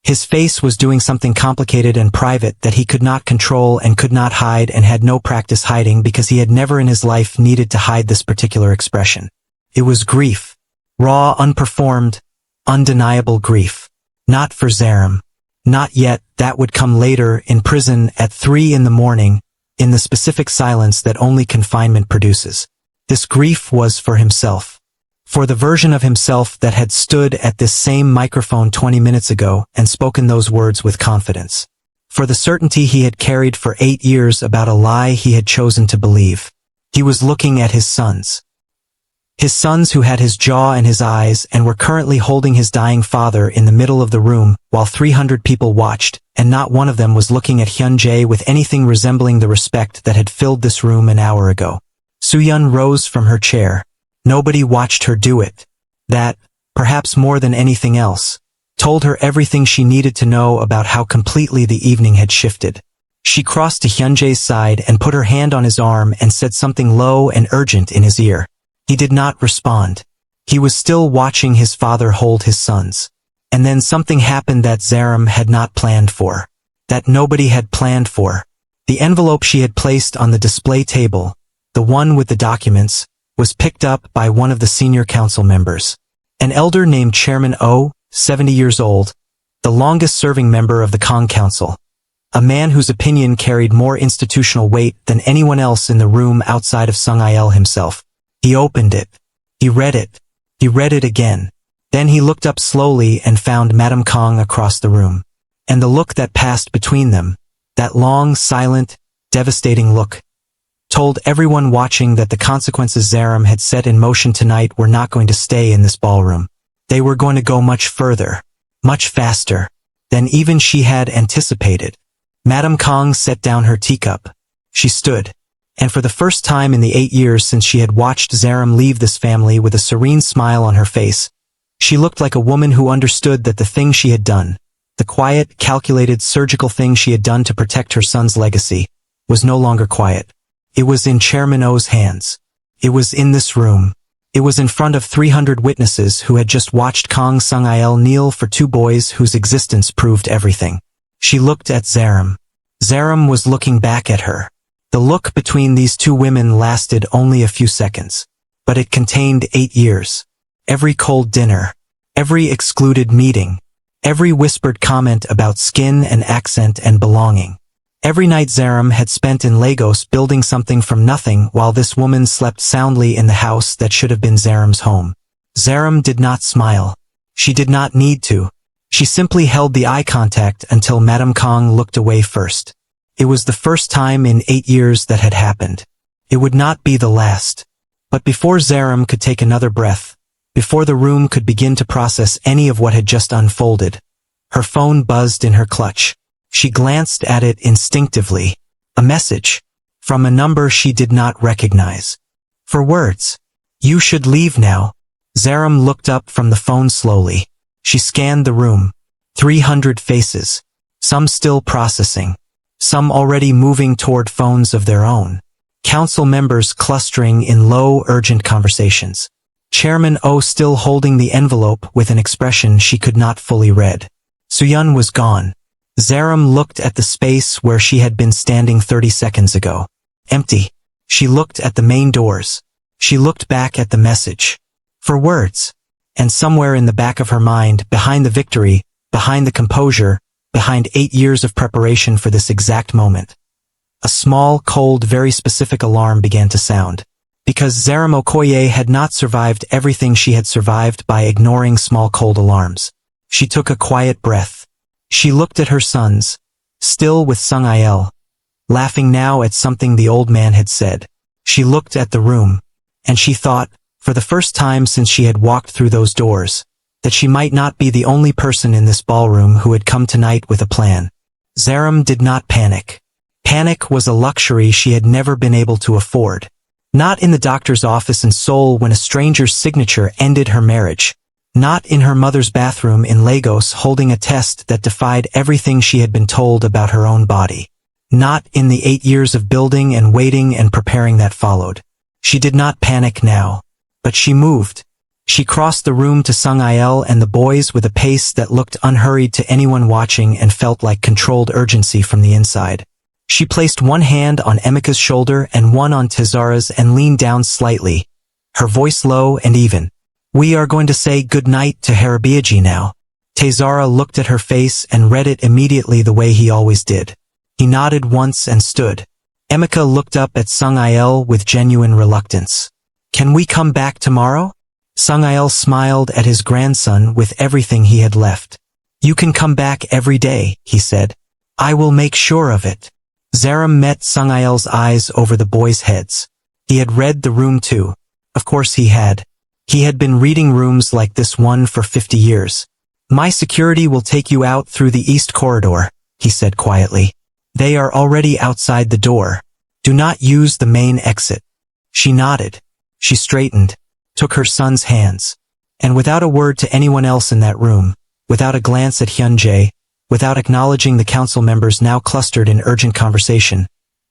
His face was doing something complicated and private that he could not control and could not hide and had no practice hiding because he had never in his life needed to hide this particular expression. It was grief. Raw, unperformed, undeniable grief. Not for Zaram. Not yet, that would come later, in prison, at 3 in the morning, in the specific silence that only confinement produces. This grief was for himself. For the version of himself that had stood at this same microphone 20 minutes ago and spoken those words with confidence. For the certainty he had carried for 8 years about a lie he had chosen to believe. He was looking at his sons. His sons who had his jaw and his eyes and were currently holding his dying father in the middle of the room while 300 people watched, and not one of them was looking at Hyun-Jae with anything resembling the respect that had filled this room an hour ago. Soo-yeon rose from her chair. Nobody watched her do it. That, perhaps more than anything else, told her everything she needed to know about how completely the evening had shifted. She crossed to Hyun-Jae's side and put her hand on his arm and said something low and urgent in his ear. He did not respond. He was still watching his father hold his sons. And then something happened that Zaram had not planned for. That nobody had planned for. The envelope she had placed on the display table, the one with the documents, was picked up by one of the senior council members. An elder named Chairman O, 70 years old, the longest-serving member of the Kang Council. A man whose opinion carried more institutional weight than anyone else in the room outside of Hyun-Jae himself. He opened it. He read it. He read it again. Then he looked up slowly and found Madame Kang across the room. And the look that passed between them, that long, silent, devastating look, told everyone watching that the consequences Zaram had set in motion tonight were not going to stay in this ballroom. They were going to go much further, much faster, than even she had anticipated. Madame Kang set down her teacup. She stood, and for the first time in the 8 years since she had watched Zaram leave this family with a serene smile on her face, she looked like a woman who understood that the thing she had done, the quiet, calculated, surgical thing she had done to protect her son's legacy, was no longer quiet. It was in Chairman O's hands. It was in this room. It was in front of 300 witnesses who had just watched Kang Hyun-Jae kneel for 2 boys whose existence proved everything. She looked at Zaram. Zaram was looking back at her. The look between these 2 women lasted only a few seconds. But it contained 8 years. Every cold dinner. Every excluded meeting. Every whispered comment about skin and accent and belonging. Every night Zaram had spent in Lagos building something from nothing while this woman slept soundly in the house that should have been Zaram's home. Zaram did not smile. She did not need to. She simply held the eye contact until Madame Kang looked away first. It was the first time in 8 years that had happened. It would not be the last. But before Zaram could take another breath, before the room could begin to process any of what had just unfolded, Her phone buzzed in her clutch. She glanced at it instinctively. A message. From a number she did not recognize. For words. You should leave now. Zaram looked up from the phone slowly. She scanned the room. 300 faces. Some still processing. Some already moving toward phones of their own. Council members clustering in low, urgent conversations. Chairman O still holding the envelope with an expression she could not fully read. Soo-yeon was gone. Zaram looked at the space where she had been standing 30 seconds ago. Empty. She looked at the main doors. She looked back at the message. For words. And somewhere in the back of her mind, behind the victory, behind the composure, behind 8 years of preparation for this exact moment, a small, cold, very specific alarm began to sound. Because Zaram Okoye had not survived everything she had survived by ignoring small cold alarms. She took a quiet breath. She looked at her sons, still with Sung-il, laughing now at something the old man had said. She looked at the room, and she thought, for the first time since she had walked through those doors, that she might not be the only person in this ballroom who had come tonight with a plan. Zaram did not panic. Panic was a luxury she had never been able to afford. Not in the doctor's office in Seoul when a stranger's signature ended her marriage. Not in her mother's bathroom in Lagos holding a test that defied everything she had been told about her own body. Not in the 8 years of building and waiting and preparing that followed. She did not panic now. But she moved. She crossed the room to Sung-il and the boys with a pace that looked unhurried to anyone watching and felt like controlled urgency from the inside. She placed one hand on Emika's shoulder and one on Taizara's and leaned down slightly, her voice low and even. We are going to say good night to Harabiaji now. Taizara looked at her face and read it immediately the way he always did. He nodded once and stood. Emika looked up at Sung-il with genuine reluctance. Can we come back tomorrow? Sung-il smiled at his grandson with everything he had left. You can come back every day, he said. I will make sure of it. Zaram met Sung-il's eyes over the boys' heads. He had read the room too. Of course he had. He had been reading rooms like this one for 50 years. My security will take you out through the east corridor, he said quietly. They are already outside the door. Do not use the main exit. She nodded. She straightened, took her son's hands, and without a word to anyone else in that room, without a glance at Hyun-Jae, without acknowledging the council members now clustered in urgent conversation,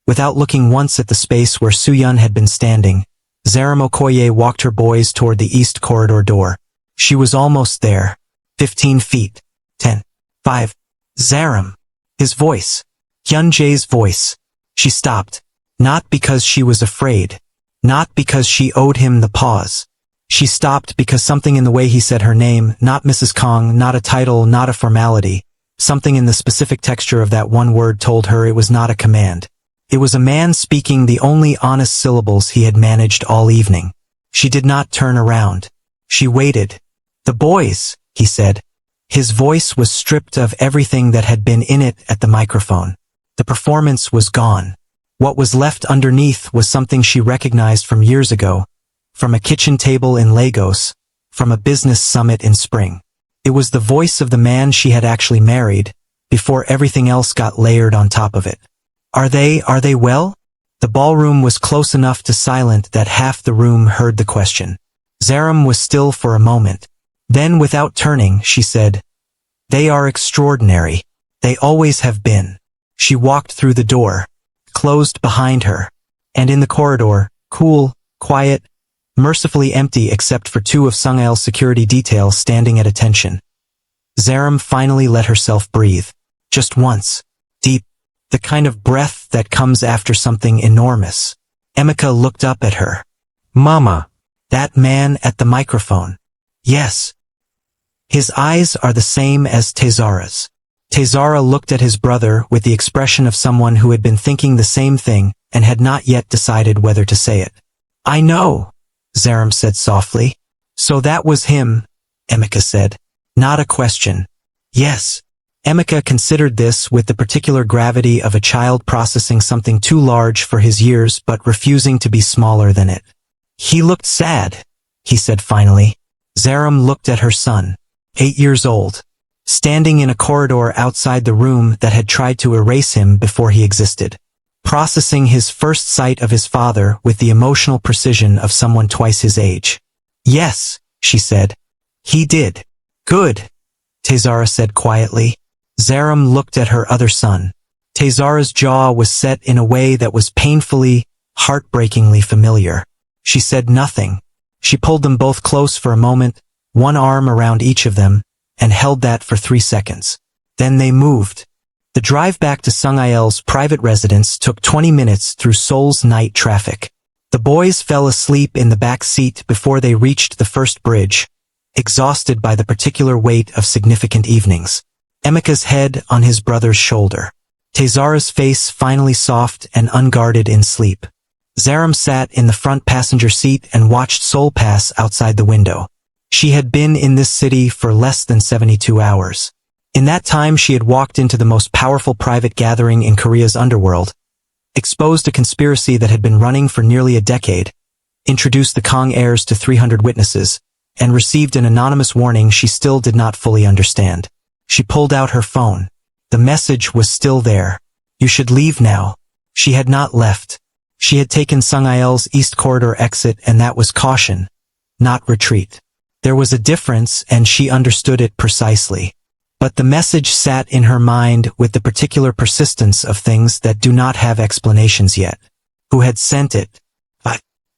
without looking once at the space where Soo-yeon had been standing, Zaram Okoye walked her boys toward the east corridor door. She was almost there. 15 feet. 10. 5. Zaram. His voice. Hyun-Jae's voice. She stopped. Not because she was afraid. Not because she owed him the pause. She stopped because something in the way he said her name, not Mrs. Kong, not a title, not a formality, something in the specific texture of that one word told her it was not a command. It was a man speaking the only honest syllables he had managed all evening. She did not turn around. She waited. The boys, he said. His voice was stripped of everything that had been in it at the microphone. The performance was gone. What was left underneath was something she recognized from years ago, from a kitchen table in Lagos, from a business summit in spring. It was the voice of the man she had actually married, before everything else got layered on top of it. Are they well? The ballroom was close enough to silent that half the room heard the question. Zaram was still for a moment. Then without turning, she said, They are extraordinary. They always have been. She walked through the door, closed behind her, and in the corridor, cool, quiet, mercifully empty except for 2 of Sung-il's security detail standing at attention. Zaram finally let herself breathe. Just once. Deep. The kind of breath that comes after something enormous. Emika looked up at her. Mama. That man at the microphone. Yes. His eyes are the same as Taizara's. Taizara looked at his brother with the expression of someone who had been thinking the same thing and had not yet decided whether to say it. I know, Zaram said softly. So that was him, Emika said. Not a question. Yes. Emika considered this with the particular gravity of a child processing something too large for his years but refusing to be smaller than it. He looked sad, he said finally. Zaram looked at her son. 8 years old. standing in a corridor outside the room that had tried to erase him before he existed, processing his first sight of his father with the emotional precision of someone twice his age. "Yes," she said. "He did." "Good," Tezara said quietly. Zaram looked at her other son. Tezara's jaw was set in a way that was painfully, heartbreakingly familiar. She said nothing. She pulled them both close for a moment, one arm around each of them, and held that for 3 seconds. Then they moved. The drive back to Sung-il's private residence took 20 minutes through Seoul's night traffic. The boys fell asleep in the back seat before they reached the first bridge, exhausted by the particular weight of significant evenings. Emeka's head on his brother's shoulder. Tezara's face finally soft and unguarded in sleep. Zaram sat in the front passenger seat and watched Seoul pass outside the window. She had been in this city for less than 72 hours. In that time she had walked into the most powerful private gathering in Korea's underworld, exposed a conspiracy that had been running for nearly a decade, introduced the Kang heirs to 300 witnesses, and received an anonymous warning she still did not fully understand. She pulled out her phone. The message was still there. "You should leave now." She had not left. She had taken Sung-il's East Corridor exit, and that was caution, not retreat. There was a difference, and she understood it precisely. But the message sat in her mind with the particular persistence of things that do not have explanations yet. Who had sent it?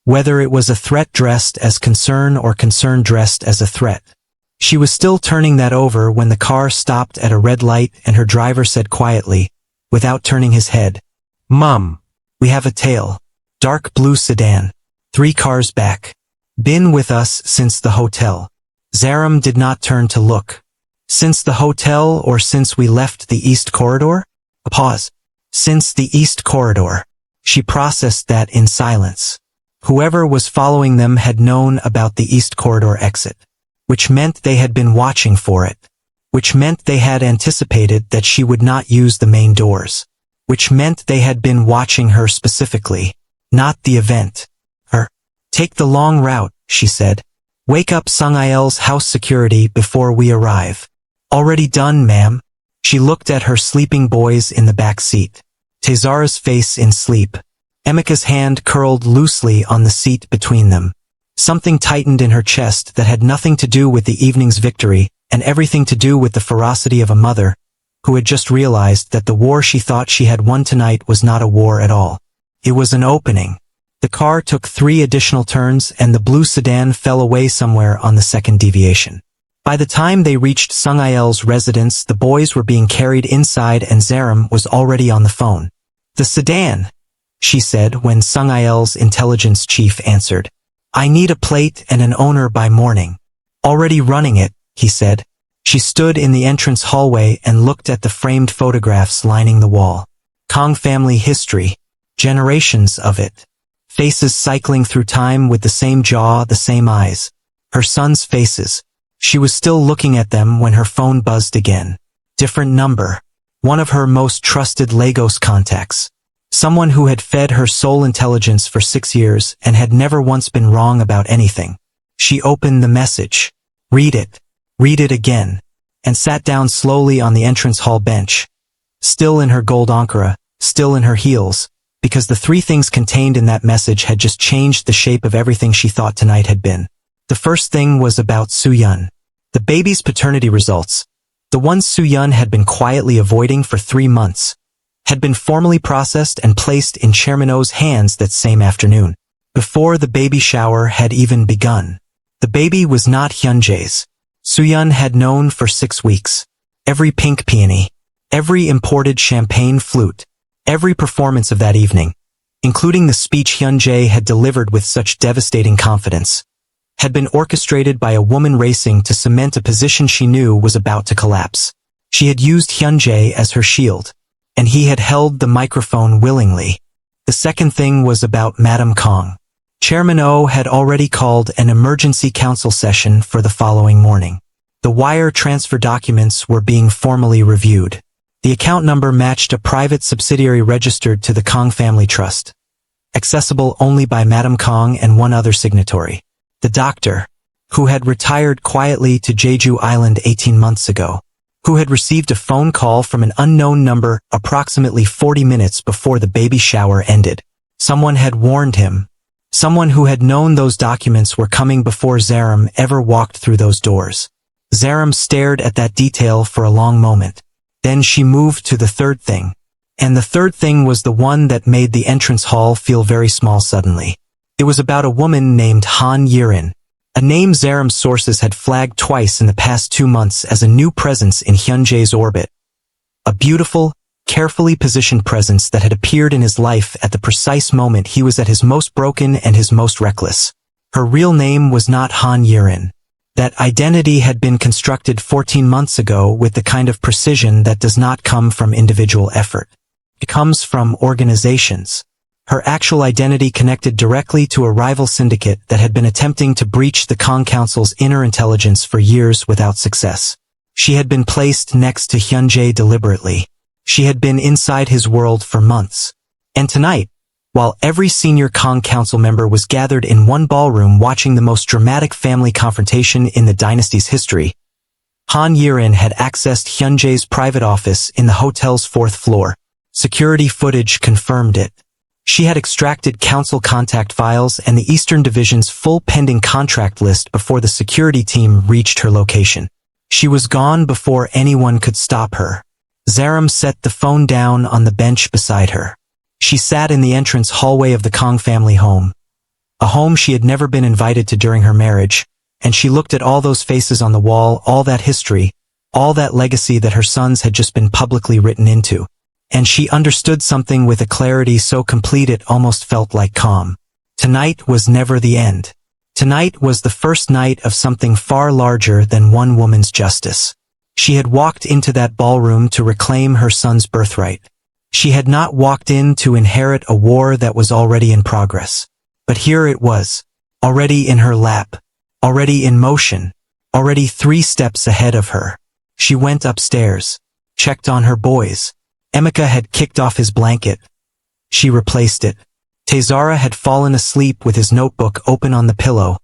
Whether it was a threat dressed as concern or concern dressed as a threat. She was still turning that over when the car stopped at a red light and her driver said quietly, without turning his head, "Mom, we have a tail. Dark blue sedan. 3 cars back. Been with us since the hotel." Zaram did not turn to look. "Since the hotel or since we left the East Corridor?" A pause. "Since the East Corridor." She processed that in silence. Whoever was following them had known about the East Corridor exit, which meant they had been watching for it, which meant they had anticipated that she would not use the main doors, which meant they had been watching her specifically, not the event. Her. "Take the long route," she said. "Wake up Sung-il's house security before we arrive." "Already done, ma'am." She looked at her sleeping boys in the back seat. Tezara's face in sleep. Emeka's hand curled loosely on the seat between them. Something tightened in her chest that had nothing to do with the evening's victory, and everything to do with the ferocity of a mother, who had just realized that the war she thought she had won tonight was not a war at all. It was an opening. The car took 3 additional turns and the blue sedan fell away somewhere on the second deviation. By the time they reached Sung-il's residence, the boys were being carried inside and Zaram was already on the phone. "The sedan," she said when Sung-il's intelligence chief answered. "I need a plate and an owner by morning." "Already running it," he said. She stood in the entrance hallway and looked at the framed photographs lining the wall. Kang family history. Generations of it. Faces cycling through time with the same jaw, the same eyes. Her sons' faces. She was still looking at them when her phone buzzed again. Different number. One of her most trusted Lagos contacts. Someone who had fed her soul intelligence for 6 years and had never once been wrong about anything. She opened the message. Read it again, and sat down slowly on the entrance hall bench. Still in her gold ankara, still in her heels, because the 3 things contained in that message had just changed the shape of everything she thought tonight had been. The first thing was about Soo-yeon. The baby's paternity results, the ones Soo-yeon had been quietly avoiding for 3 months, had been formally processed and placed in Chairman Oh's hands that same afternoon, before the baby shower had even begun. The baby was not Hyun-Jae's. Soo-yeon had known for 6 weeks. Every pink peony, every imported champagne flute, every performance of that evening, including the speech Hyun-Jae had delivered with such devastating confidence, had been orchestrated by a woman racing to cement a position she knew was about to collapse. She had used Hyun-Jae as her shield, and he had held the microphone willingly. The second thing was about Madam Kang. Chairman Oh had already called an emergency council session for the following morning. The wire transfer documents were being formally reviewed. The account number matched a private subsidiary registered to the Kang Family Trust, accessible only by Madam Kang and one other signatory. The doctor, who had retired quietly to Jeju Island 18 months ago. who had received a phone call from an unknown number approximately 40 minutes before the baby shower ended. Someone had warned him. Someone who had known those documents were coming before Zaram ever walked through those doors. Zaram stared at that detail for a long moment. Then she moved to the third thing. And the third thing was the one that made the entrance hall feel very small suddenly. It was about a woman named Han Yirin, a name Zaram's sources had flagged twice in the past 2 months as a new presence in Hyun-Jae's orbit. A beautiful, carefully positioned presence that had appeared in his life at the precise moment he was at his most broken and his most reckless. Her real name was not Han Yirin. That identity had been constructed 14 months ago with the kind of precision that does not come from individual effort. It comes from organizations. Her actual identity connected directly to a rival syndicate that had been attempting to breach the Kang Council's inner intelligence for years without success. She had been placed next to Hyun-Jae deliberately. She had been inside his world for months. And tonight, while every senior Kang Council member was gathered in one ballroom watching the most dramatic family confrontation in the dynasty's history, Han Yirin had accessed Hyun-Jae's private office in the hotel's 4th floor. Security footage confirmed it. She had extracted council contact files and the Eastern Division's full pending contract list before the security team reached her location. She was gone before anyone could stop her. Zaram set the phone down on the bench beside her. She sat in the entrance hallway of the Kang family home, a home she had never been invited to during her marriage, and she looked at all those faces on the wall, all that history, all that legacy that her sons had just been publicly written into. And she understood something with a clarity so complete it almost felt like calm. Tonight was never the end. Tonight was the first night of something far larger than one woman's justice. She had walked into that ballroom to reclaim her son's birthright. She had not walked in to inherit a war that was already in progress. But here it was, already in her lap, already in motion, already 3 steps ahead of her. She went upstairs, checked on her boys. Emeka had kicked off his blanket. She replaced it. Taizara had fallen asleep with his notebook open on the pillow,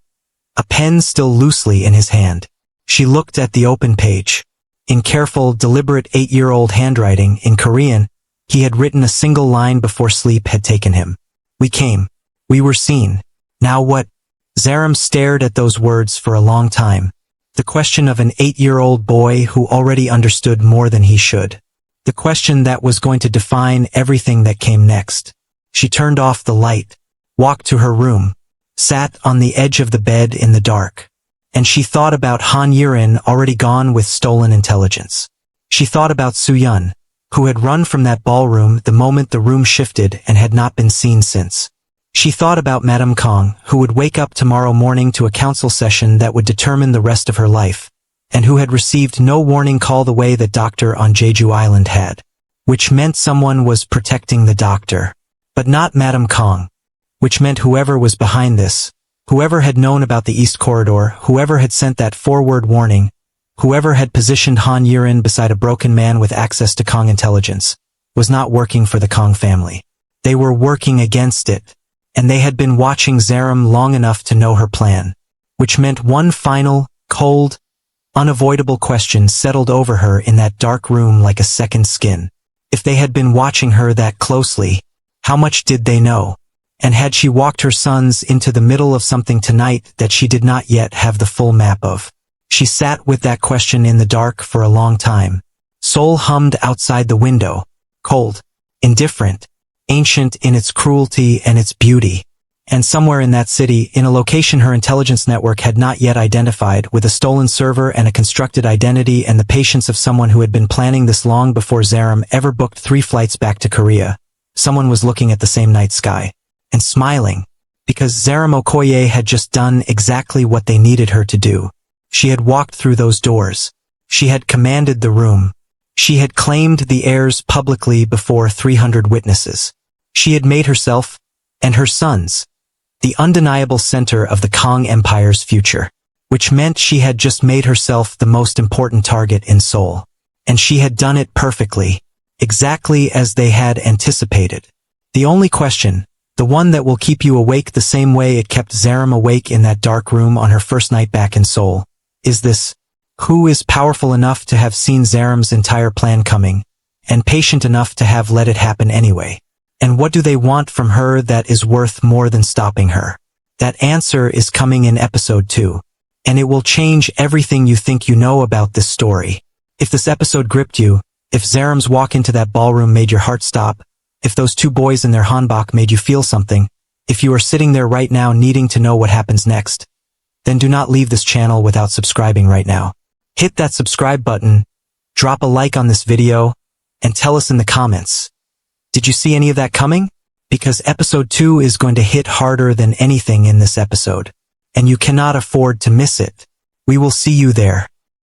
a pen still loosely in his hand. She looked at the open page. In careful, deliberate 8-year-old handwriting in Korean, he had written a single line before sleep had taken him. We came. We were seen. Now what? Zaram stared at those words for a long time. The question of an 8-year-old boy who already understood more than he should. The question that was going to define everything that came next. She turned off the light, walked to her room, sat on the edge of the bed in the dark. And she thought about Han Yirin already gone with stolen intelligence. She thought about Soo-yeon, who had run from that ballroom the moment the room shifted and had not been seen since. She thought about Madame Kang, who would wake up tomorrow morning to a council session that would determine the rest of her life, and who had received no warning call the way the doctor on Jeju Island had, which meant someone was protecting the doctor, but not Madame Kang, which meant whoever was behind this, whoever had known about the East Corridor, whoever had sent that forward warning, whoever had positioned Han Yirin beside a broken man with access to Kang intelligence, was not working for the Kang family. They were working against it, and they had been watching Zaram long enough to know her plan, which meant one final, cold, unavoidable question settled over her in that dark room like a second skin. If they had been watching her that closely, how much did they know? And had she walked her sons into the middle of something tonight that she did not yet have the full map of? She sat with that question in the dark for a long time. Seoul hummed outside the window, cold, indifferent, ancient in its cruelty and its beauty. And somewhere in that city, in a location her intelligence network had not yet identified, with a stolen server and a constructed identity and the patience of someone who had been planning this long before Zaram ever booked 3 flights back to Korea, someone was looking at the same night sky and smiling, because Zaram Okoye had just done exactly what they needed her to do. She had walked through those doors. She had commanded the room. She had claimed the heirs publicly before 300 witnesses. She had made herself, and her sons, the undeniable center of the Kang Empire's future, which meant she had just made herself the most important target in Seoul. And she had done it perfectly, exactly as they had anticipated. The only question, the one that will keep you awake the same way it kept Zaram awake in that dark room on her first night back in Seoul, is this: Who is powerful enough to have seen Zaram's entire plan coming, and patient enough to have let it happen anyway? And what do they want from her that is worth more than stopping her? That answer is coming in episode 2. And it will change everything you think you know about this story. If this episode gripped you, if Zaram's walk into that ballroom made your heart stop, if those two boys in their hanbok made you feel something, if you are sitting there right now needing to know what happens next, then do not leave this channel without subscribing right now. Hit that subscribe button, drop a like on this video, and tell us in the comments. Did you see any of that coming? Because episode 2 is going to hit harder than anything in this episode, and you cannot afford to miss it. We will see you there.